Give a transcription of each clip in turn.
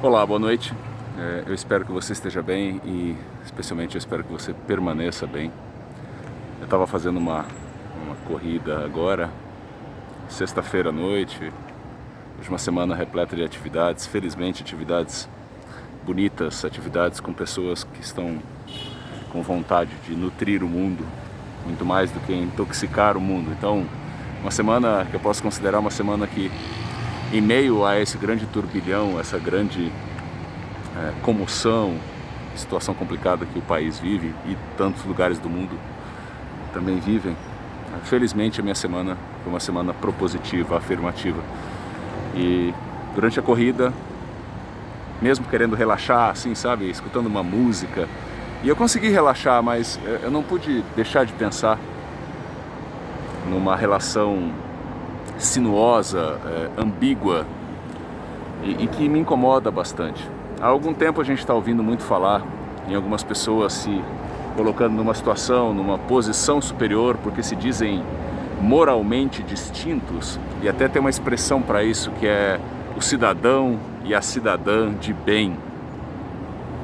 Olá, boa noite. Eu espero que você esteja bem e especialmente eu espero que você permaneça bem. Eu estava fazendo uma corrida agora, sexta-feira à noite, hoje uma semana repleta de atividades, felizmente atividades bonitas, atividades com pessoas que estão com vontade de nutrir o mundo, muito mais do que intoxicar o mundo. Então, uma semana que eu posso considerar uma semana que, em meio a esse grande turbilhão, essa grande comoção, situação complicada que o país vive e tantos lugares do mundo também vivem, felizmente a minha semana foi uma semana propositiva, afirmativa. E durante a corrida, mesmo querendo relaxar, assim, sabe, escutando uma música, e eu consegui relaxar, mas eu não pude deixar de pensar numa relação sinuosa, ambígua e que me incomoda bastante. Há algum tempo a gente está ouvindo muito falar em algumas pessoas se colocando numa situação, numa posição superior porque se dizem moralmente distintos, e até tem uma expressão para isso que é o cidadão e a cidadã de bem.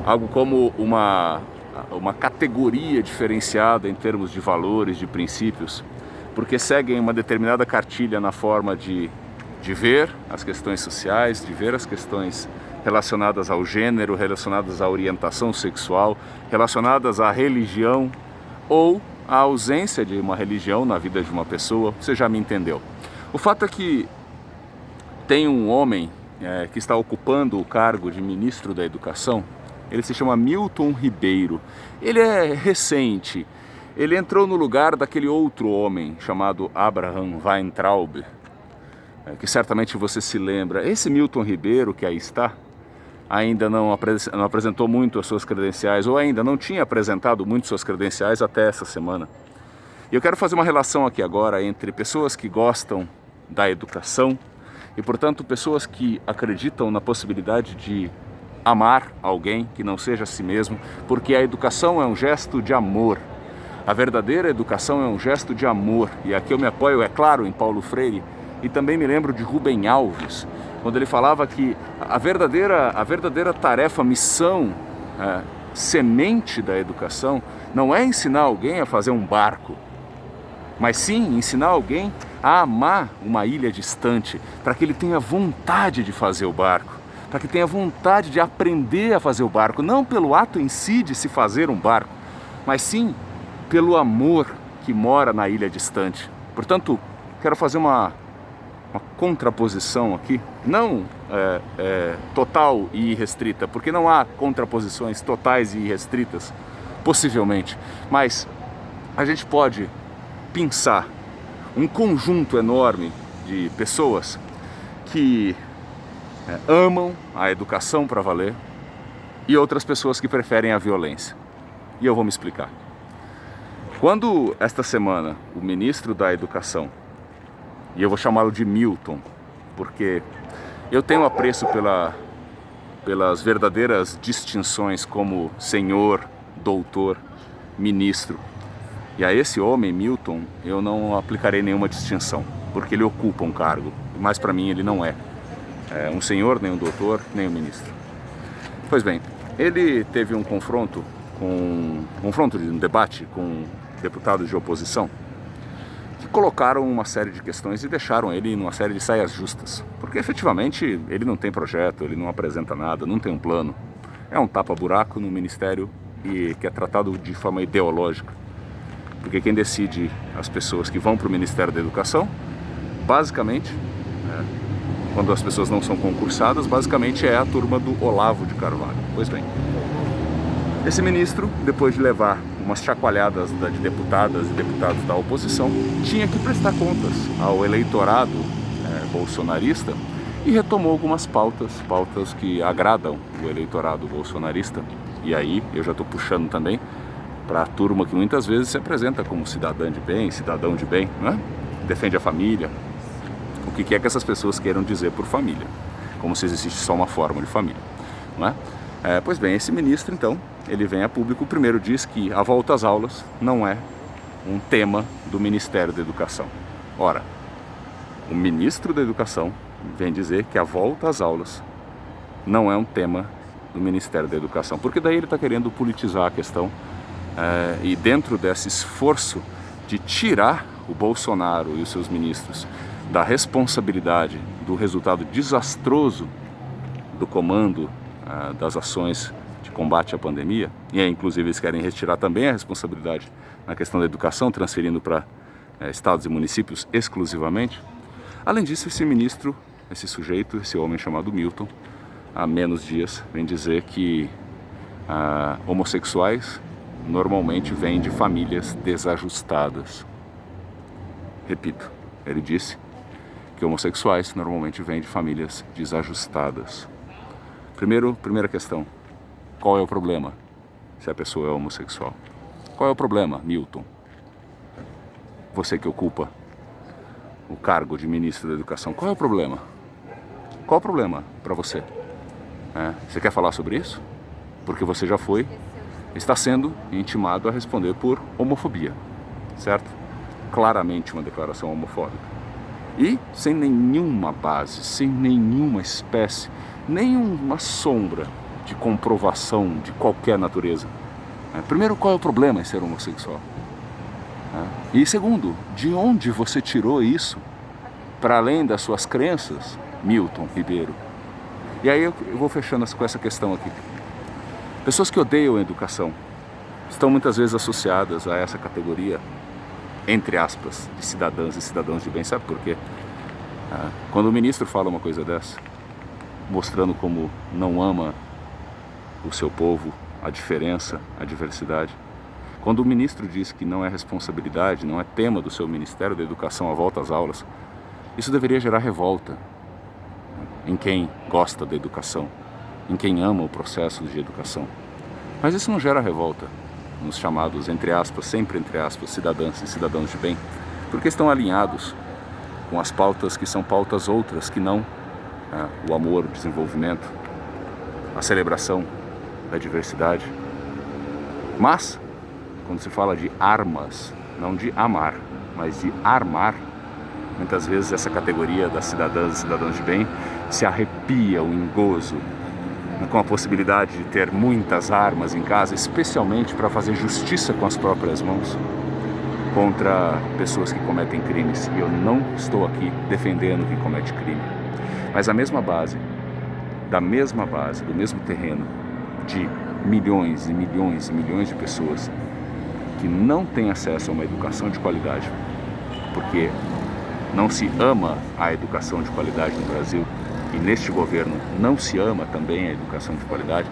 Algo como uma categoria diferenciada em termos de valores, de princípios, porque seguem uma determinada cartilha na forma de ver as questões sociais, de ver as questões relacionadas ao gênero, relacionadas à orientação sexual, relacionadas à religião ou à ausência de uma religião na vida de uma pessoa. Você já me entendeu. O fato é que tem um homem que está ocupando o cargo de ministro da Educação. Ele se chama Milton Ribeiro. Ele é recente. Ele entrou no lugar daquele outro homem chamado Abraham Weintraub, que certamente você se lembra. Esse Milton Ribeiro que aí está, ainda não apresentou muito as suas credenciais, ou ainda não tinha apresentado muito suas credenciais até essa semana. E eu quero fazer uma relação aqui agora entre pessoas que gostam da educação e, portanto, pessoas que acreditam na possibilidade de amar alguém que não seja a si mesmo, porque a educação é um gesto de amor. A verdadeira educação é um gesto de amor. E aqui eu me apoio, é claro, em Paulo Freire, e também me lembro de Rubem Alves, quando ele falava que a verdadeira tarefa, missão, semente da educação não é ensinar alguém a fazer um barco, mas sim ensinar alguém a amar uma ilha distante, para que ele tenha vontade de fazer o barco, para que tenha vontade de aprender a fazer o barco, não pelo ato em si de se fazer um barco, mas sim pelo amor que mora na ilha distante. Portanto, quero fazer uma contraposição aqui, não total e irrestrita, porque não há contraposições totais e irrestritas, possivelmente, mas a gente pode pensar um conjunto enorme de pessoas que amam a educação para valer e outras pessoas que preferem a violência. E eu vou me explicar. Quando esta semana o ministro da Educação, e eu vou chamá-lo de Milton, porque eu tenho apreço pelas verdadeiras distinções como senhor, doutor, ministro. E a esse homem, Milton, eu não aplicarei nenhuma distinção, porque ele ocupa um cargo, mas para mim ele não é um senhor, nem um doutor, nem um ministro. Pois bem, ele teve um confronto de um debate com deputados de oposição, que colocaram uma série de questões e deixaram ele numa série de saias justas, porque efetivamente ele não tem projeto, ele não apresenta nada, não tem um plano, é um tapa-buraco no ministério e que é tratado de forma ideológica, porque quem decide as pessoas que vão para o Ministério da Educação, basicamente, quando as pessoas não são concursadas, basicamente é a turma do Olavo de Carvalho. Pois bem, esse ministro, depois de levar umas chacoalhadas de deputadas e deputados da oposição, tinha que prestar contas ao eleitorado bolsonarista e retomou algumas pautas que agradam o eleitorado bolsonarista. E aí eu já estou puxando também para a turma que muitas vezes se apresenta como cidadã de bem, cidadão de bem, né? Defende a família. O que é que essas pessoas queiram dizer por família? Como se existisse só uma forma de família, não é? Pois bem, esse ministro, então, ele vem a público, primeiro diz que a volta às aulas não é um tema do Ministério da Educação. Ora, o ministro da Educação vem dizer que a volta às aulas não é um tema do Ministério da Educação, porque daí ele está querendo politizar a questão e dentro desse esforço de tirar o Bolsonaro e os seus ministros da responsabilidade do resultado desastroso do comando das ações de combate à pandemia, e aí, inclusive eles querem retirar também a responsabilidade na questão da educação, transferindo para estados e municípios exclusivamente. Além disso, esse ministro, esse sujeito, esse homem chamado Milton, há menos dias, vem dizer que homossexuais normalmente vêm de famílias desajustadas. Repito, ele disse que homossexuais normalmente vêm de famílias desajustadas. Primeira questão, qual é o problema se a pessoa é homossexual? Qual é o problema, Milton? Você que ocupa o cargo de ministro da Educação, qual é o problema? Qual o problema para você? Você quer falar sobre isso? Porque você já está sendo intimado a responder por homofobia, certo? Claramente uma declaração homofóbica. E sem nenhuma base, sem nenhuma espécie, nenhuma sombra de comprovação de qualquer natureza. Primeiro, qual é o problema em ser homossexual? E segundo, de onde você tirou isso para além das suas crenças, Milton Ribeiro? E aí eu vou fechando com essa questão aqui. Pessoas que odeiam a educação estão muitas vezes associadas a essa categoria, entre aspas, de cidadãs e cidadãos de bem. Sabe por quê? Quando o ministro fala uma coisa dessa, mostrando como não ama o seu povo, a diferença, a diversidade, quando o ministro diz que não é responsabilidade, não é tema do seu Ministério da Educação a volta às aulas, isso deveria gerar revolta em quem gosta da educação, em quem ama o processo de educação. Mas isso não gera revolta nos chamados, entre aspas, sempre entre aspas, cidadãs e cidadãos de bem, porque estão alinhados com as pautas que são pautas outras, que não o amor, o desenvolvimento, a celebração da diversidade. Mas, quando se fala de armas, não de amar, mas de armar, muitas vezes essa categoria das cidadãs e cidadãos de bem se arrepia o engozo com a possibilidade de ter muitas armas em casa, especialmente para fazer justiça com as próprias mãos contra pessoas que cometem crimes. E eu não estou aqui defendendo quem comete crime, mas a mesma base, do mesmo terreno de milhões e milhões e milhões de pessoas que não têm acesso a uma educação de qualidade, porque não se ama a educação de qualidade no Brasil, e neste governo não se ama também a educação de qualidade,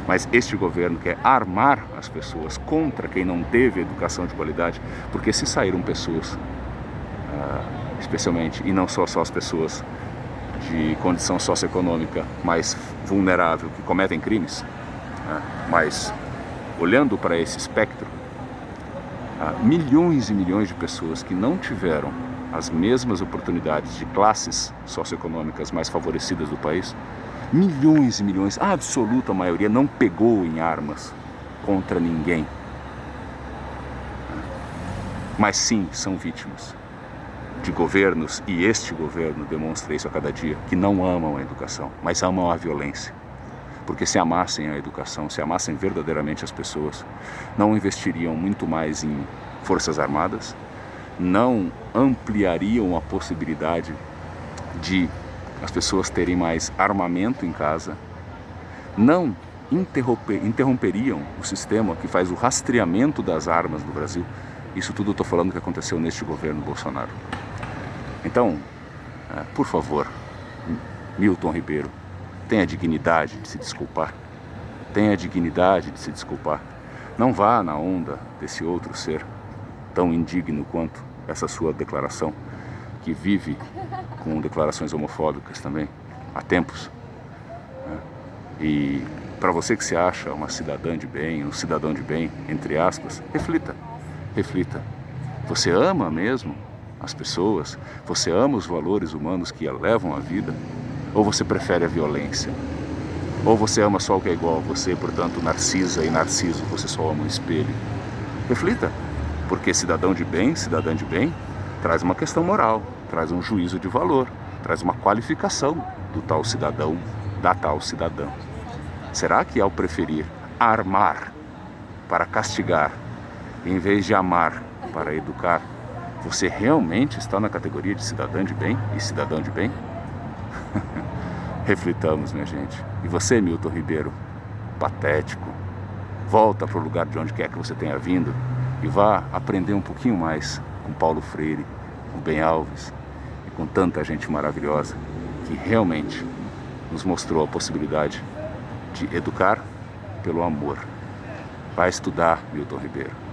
mas este governo quer armar as pessoas contra quem não teve educação de qualidade, porque se saíram pessoas, especialmente, e não só as pessoas de condição socioeconômica mais vulnerável que cometem crimes, mas olhando para esse espectro, milhões e milhões de pessoas que não tiveram as mesmas oportunidades de classes socioeconômicas mais favorecidas do país, milhões e milhões, a absoluta maioria não pegou em armas contra ninguém, mas sim são vítimas de governos, e este governo demonstra isso a cada dia, que não amam a educação, mas amam a violência. Porque se amassem a educação, se amassem verdadeiramente as pessoas, não investiriam muito mais em forças armadas, não ampliariam a possibilidade de as pessoas terem mais armamento em casa, não interromperiam o sistema que faz o rastreamento das armas no Brasil. Isso tudo eu estou falando que aconteceu neste governo Bolsonaro. Então, por favor, Milton Ribeiro, tenha a dignidade de se desculpar. Tenha a dignidade de se desculpar. Não vá na onda desse outro ser tão indigno quanto essa sua declaração, que vive com declarações homofóbicas também há tempos. E para você que se acha uma cidadã de bem, um cidadão de bem, entre aspas, reflita. Reflita. Você ama mesmo as pessoas? Você ama os valores humanos que levam a vida? Ou você prefere a violência? Ou você ama só o que é igual a você, portanto, Narcisa e Narciso, você só ama um espelho? Reflita, porque cidadão de bem, cidadã de bem, traz uma questão moral, traz um juízo de valor, traz uma qualificação do tal cidadão da tal cidadão? Será que ao preferir armar para castigar, em vez de amar para educar, você realmente está na categoria de cidadã de bem e cidadão de bem? Reflitamos, minha gente. E você, Milton Ribeiro, patético, volta para o lugar de onde quer que você tenha vindo e vá aprender um pouquinho mais com Paulo Freire, com Ben Alves e com tanta gente maravilhosa que realmente nos mostrou a possibilidade de educar pelo amor. Vai estudar, Milton Ribeiro.